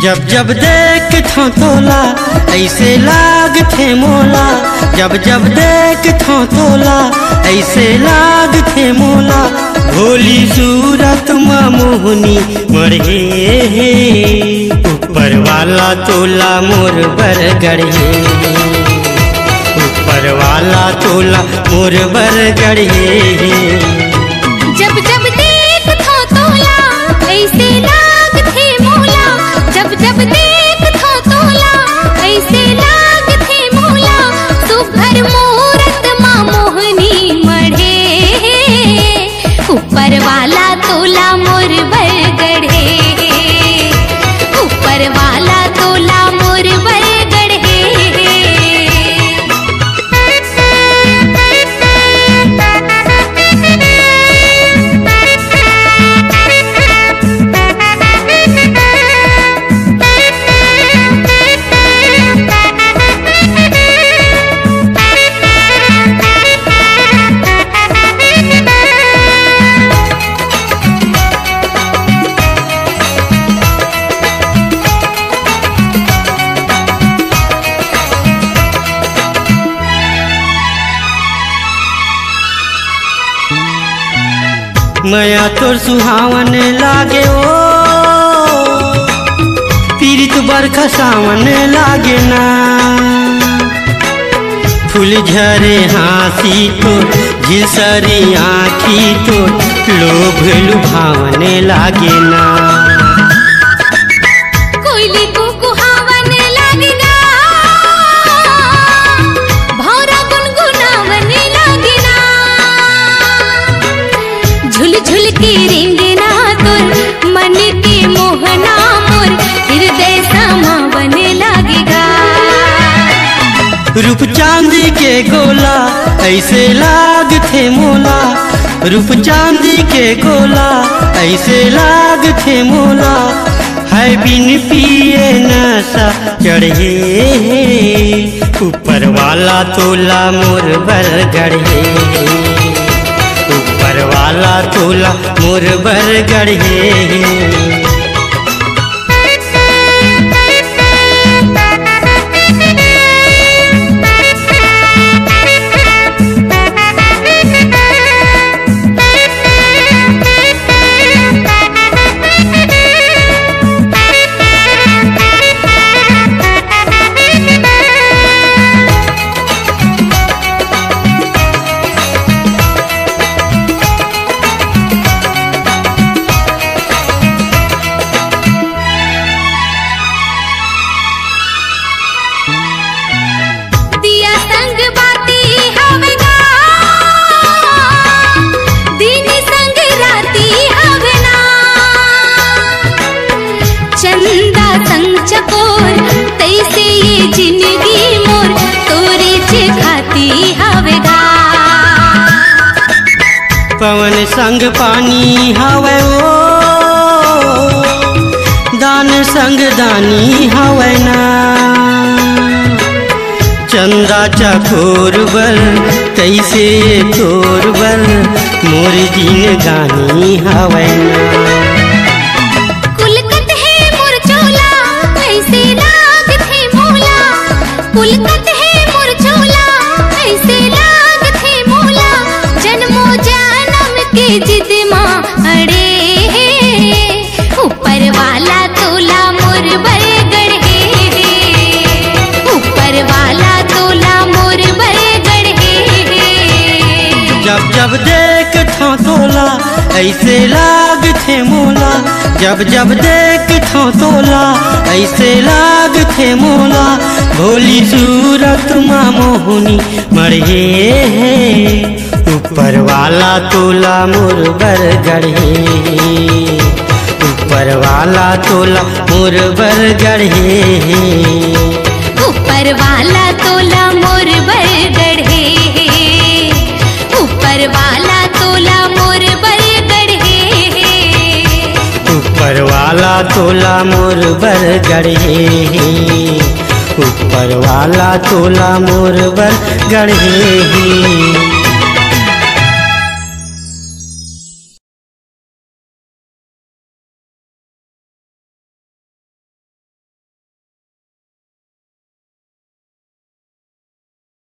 जब जब देख थो तोला ऐसे लाग थे मोला, जब जब देख थो तोला ऐसे लाग थे मोला। भोली सूरत माँ मोहनी मरहे, ऊपर वाला तोला मोर बरगढ़े, ऊपर वाला तोला मोर बरगढ़े। जब जब देख थो तोला ऐसे लाग थे मोला, जब जब देख थो तोला ऐसे लाग थे मोला। सुभर मूरत माँ मोहनी मढ़े, ऊपर वाला तोला मोर बरगढ़े, ऊपर वाला तोला मोर बरगढ़े। मया तोर सुहावन लागे ओ, पीरित बरखा सावन लागे ना। फूल झरे हाँसी तो झिलसरी आँखी तो लोभ लुभावन लागे ना। कोयली को कुहावन लागेगा, भौरा गुनगुनावन लागेना। झुल झुल के रेंगना तोर मन के मोहना मोर हृदय समावन लागेगा। रूप चांदी के गोला ऐसे लाग थे मोला, रूप चांदी के गोला ऐसे लाग थे मोला। है बिन पिए नशा चढ़े, ऊपर वाला तोला मोर बरगढ़े, ऊपर वाला तोला मोर बरगढ़े। चंदा संग चकोर तैसे ये जिंदगी मोर तोरे खाती हवेगा। पवन संग पानी हवे ओ, दान संग दानी हवे ना। चंदा चकोर बल कैसे तोर बल मोर जीन गानी हवे ना। पुलकत है मोर झोला ऐसे लाग थे मोला। जन्मो जन्म के जिद माँ अड़े, ऊपर वाला तोला मोर बरगढ़े, ऊपर वाला तोला मोर बरगढ़े। जब जब देख थो तोला ऐसे लाग थे मोला, जब जब देख थो तोला ऐसे लाग थे मोला। भोली सूरत माँ मोहनी मरहे, ऊपर वाला तोला मोर बर गढ़े, ऊपर वाला तोला मोर बर गढ़े, ऊपर वाला तोला मोर बर गढ़े, ऊपर वाला तोला मोर बर गढ़े, ऊपर वाला तोला मोर बर गढ़े, ऊपर वाला तोला मोर बर गढ़े।